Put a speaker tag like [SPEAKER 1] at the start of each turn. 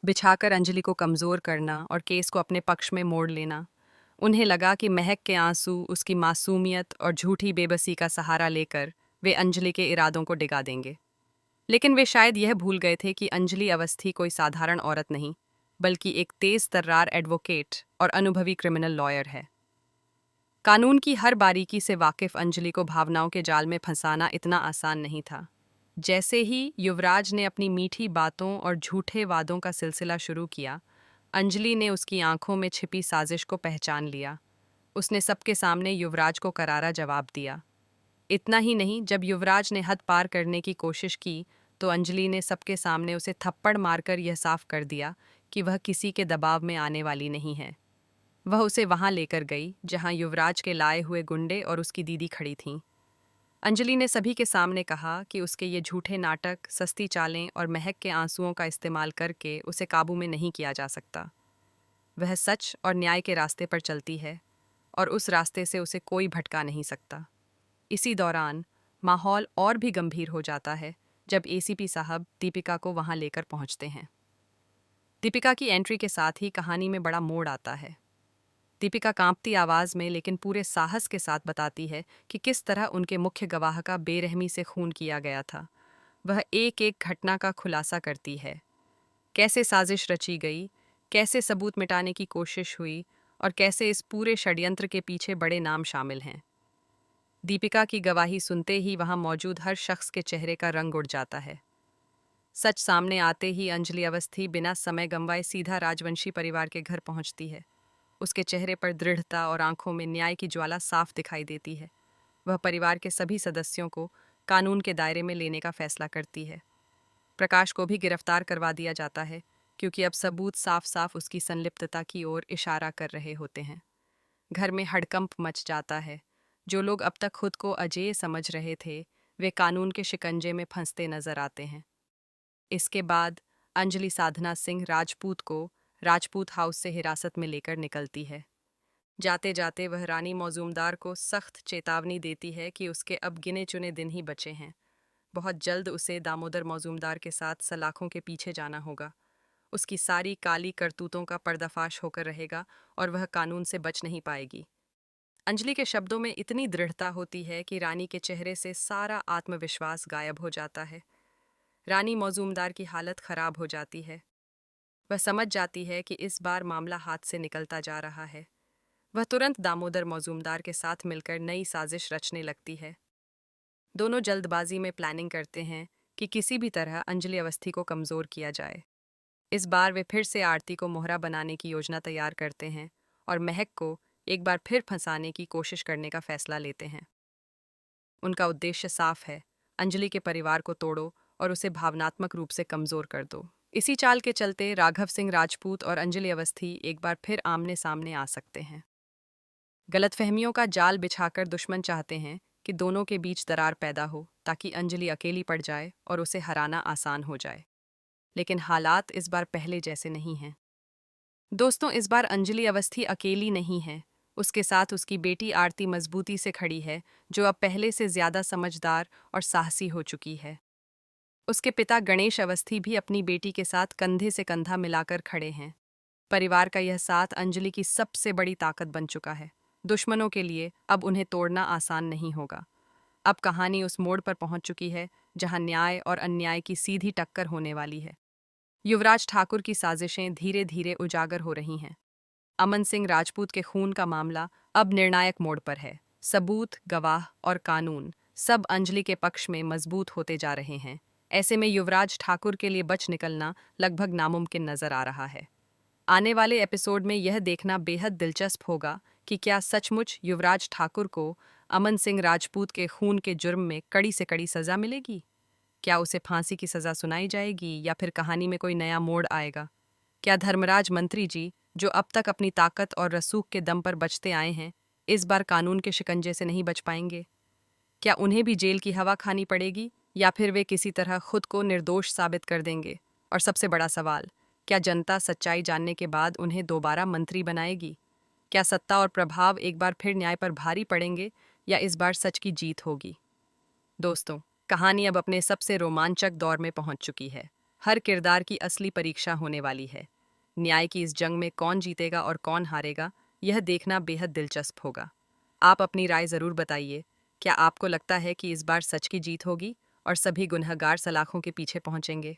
[SPEAKER 1] बिछाकर अंजलि को कमज़ोर करना और केस को अपने पक्ष में मोड़ लेना। उन्हें लगा कि महक के आंसू, उसकी मासूमियत और झूठी बेबसी का सहारा लेकर वे अंजलि के इरादों को डिगा देंगे। लेकिन वे शायद यह भूल गए थे कि अंजलि अवस्थी कोई साधारण औरत नहीं, बल्कि एक तेज तर्रार एडवोकेट और अनुभवी क्रिमिनल लॉयर है। कानून की हर बारीकी से वाकिफ अंजलि को भावनाओं के जाल में फंसाना इतना आसान नहीं था। जैसे ही युवराज ने अपनी मीठी बातों और झूठे वादों का सिलसिला शुरू किया, अंजलि ने उसकी आंखों में छिपी साजिश को पहचान लिया। उसने सबके सामने युवराज को करारा जवाब दिया। इतना ही नहीं, जब युवराज ने हद पार करने की कोशिश की तो अंजलि ने सबके सामने उसे थप्पड़ मारकर यह साफ कर दिया कि वह किसी के दबाव में आने वाली नहीं है। वह उसे वहां लेकर गई जहां युवराज के लाए हुए गुंडे और उसकी दीदी खड़ी थीं। अंजलि ने सभी के सामने कहा कि उसके ये झूठे नाटक, सस्ती चालें और महक के आंसुओं का इस्तेमाल करके उसे काबू में नहीं किया जा सकता। वह सच और न्याय के रास्ते पर चलती है और उस रास्ते से उसे कोई भटका नहीं सकता। इसी दौरान माहौल और भी गंभीर हो जाता है जब एसीपी साहब दीपिका को वहां लेकर पहुंचते हैं। दीपिका की एंट्री के साथ ही कहानी में बड़ा मोड़ आता है। दीपिका कांपती आवाज में लेकिन पूरे साहस के साथ बताती है कि किस तरह उनके मुख्य गवाह का बेरहमी से खून किया गया था। वह एक एक घटना का खुलासा करती है, कैसे साजिश रची गई, कैसे सबूत मिटाने की कोशिश हुई और कैसे इस पूरे षड्यंत्र के पीछे बड़े नाम शामिल हैं। दीपिका की गवाही सुनते ही वहां मौजूद हर शख्स के चेहरे का रंग उड़ जाता है। सच सामने आते ही अंजलि अवस्थी बिना समय गंवाए सीधा राजवंशी परिवार के घर पहुंचती है। उसके चेहरे पर दृढ़ता और आंखों में न्याय की ज्वाला साफ दिखाई देती है। वह परिवार के सभी सदस्यों को कानून के दायरे में लेने का फैसला करती है। प्रकाश को भी गिरफ्तार करवा दिया जाता है क्योंकि अब सबूत साफ साफ उसकी संलिप्तता की ओर इशारा कर रहे होते हैं। घर में हड़कंप मच जाता है। जो लोग अब तक खुद को अजेय समझ रहे थे, वे कानून के शिकंजे में फंसते नजर आते हैं। इसके बाद अंजलि साधना सिंह राजपूत को राजपूत हाउस से हिरासत में लेकर निकलती है। जाते जाते वह रानी मौजूमदार को सख्त चेतावनी देती है कि उसके अब गिने चुने दिन ही बचे हैं। बहुत जल्द उसे दामोदर मौजूमदार के साथ सलाखों के पीछे जाना होगा। उसकी सारी काली करतूतों का पर्दाफाश होकर रहेगा और वह कानून से बच नहीं पाएगी। अंजलि के शब्दों में इतनी दृढ़ता होती है कि रानी के चेहरे से सारा आत्मविश्वास गायब हो जाता है। रानी मौजूमदार की हालत खराब हो जाती है। वह समझ जाती है कि इस बार मामला हाथ से निकलता जा रहा है। वह तुरंत दामोदर मौजूमदार के साथ मिलकर नई साजिश रचने लगती है। दोनों जल्दबाजी में प्लानिंग करते हैं कि किसी भी तरह अंजलि अवस्थी को कमज़ोर किया जाए। इस बार वे फिर से आरती को मोहरा बनाने की योजना तैयार करते हैं और महक को एक बार फिर फंसाने की कोशिश करने का फैसला लेते हैं। उनका उद्देश्य साफ है, अंजलि के परिवार को तोड़ो और उसे भावनात्मक रूप से कमज़ोर कर दो। इसी चाल के चलते राघव सिंह राजपूत और अंजलि अवस्थी एक बार फिर आमने सामने आ सकते हैं। गलतफहमियों का जाल बिछाकर दुश्मन चाहते हैं कि दोनों के बीच दरार पैदा हो ताकि अंजलि अकेली पड़ जाए और उसे हराना आसान हो जाए। लेकिन हालात इस बार पहले जैसे नहीं हैं। दोस्तों, इस बार अंजलि अवस्थी अकेली नहीं है। उसके साथ उसकी बेटी आरती मजबूती से खड़ी है, जो अब पहले से ज्यादा समझदार और साहसी हो चुकी है। उसके पिता गणेश अवस्थी भी अपनी बेटी के साथ कंधे से कंधा मिलाकर खड़े हैं। परिवार का यह साथ अंजलि की सबसे बड़ी ताकत बन चुका है। दुश्मनों के लिए अब उन्हें तोड़ना आसान नहीं होगा। अब कहानी उस मोड़ पर पहुंच चुकी है जहां न्याय और अन्याय की सीधी टक्कर होने वाली है। युवराज ठाकुर की साजिशें धीरे धीरे उजागर हो रही हैं। अमन सिंह राजपूत के खून का मामला अब निर्णायक मोड़ पर है। सबूत, गवाह और कानून सब अंजलि के पक्ष में मजबूत होते जा रहे हैं। ऐसे में युवराज ठाकुर के लिए बच निकलना लगभग नामुमकिन नजर आ रहा है। आने वाले एपिसोड में यह देखना बेहद दिलचस्प होगा कि क्या सचमुच युवराज ठाकुर को अमन सिंह राजपूत के खून के जुर्म में कड़ी से कड़ी सजा मिलेगी। क्या उसे फांसी की सजा सुनाई जाएगी या फिर कहानी में कोई नया मोड़ आएगा। क्या धर्मराज मंत्री जी, जो अब तक अपनी ताकत और रसूख के दम पर बचते आए हैं, इस बार कानून के शिकंजे से नहीं बच पाएंगे। क्या उन्हें भी जेल की हवा खानी पड़ेगी या फिर वे किसी तरह खुद को निर्दोष साबित कर देंगे। और सबसे बड़ा सवाल, क्या जनता सच्चाई जानने के बाद उन्हें दोबारा मंत्री बनाएगी। क्या सत्ता और प्रभाव एक बार फिर न्याय पर भारी पड़ेंगे या इस बार सच की जीत होगी। दोस्तों, कहानी अब अपने सबसे रोमांचक दौर में पहुंच चुकी है। हर किरदार की असली परीक्षा होने वाली है। न्याय की इस जंग में कौन जीतेगा और कौन हारेगा, यह देखना बेहद दिलचस्प होगा। आप अपनी राय ज़रूर बताइए। क्या आपको लगता है कि इस बार सच की जीत होगी और सभी गुनहगार सलाखों के पीछे पहुंचेंगे?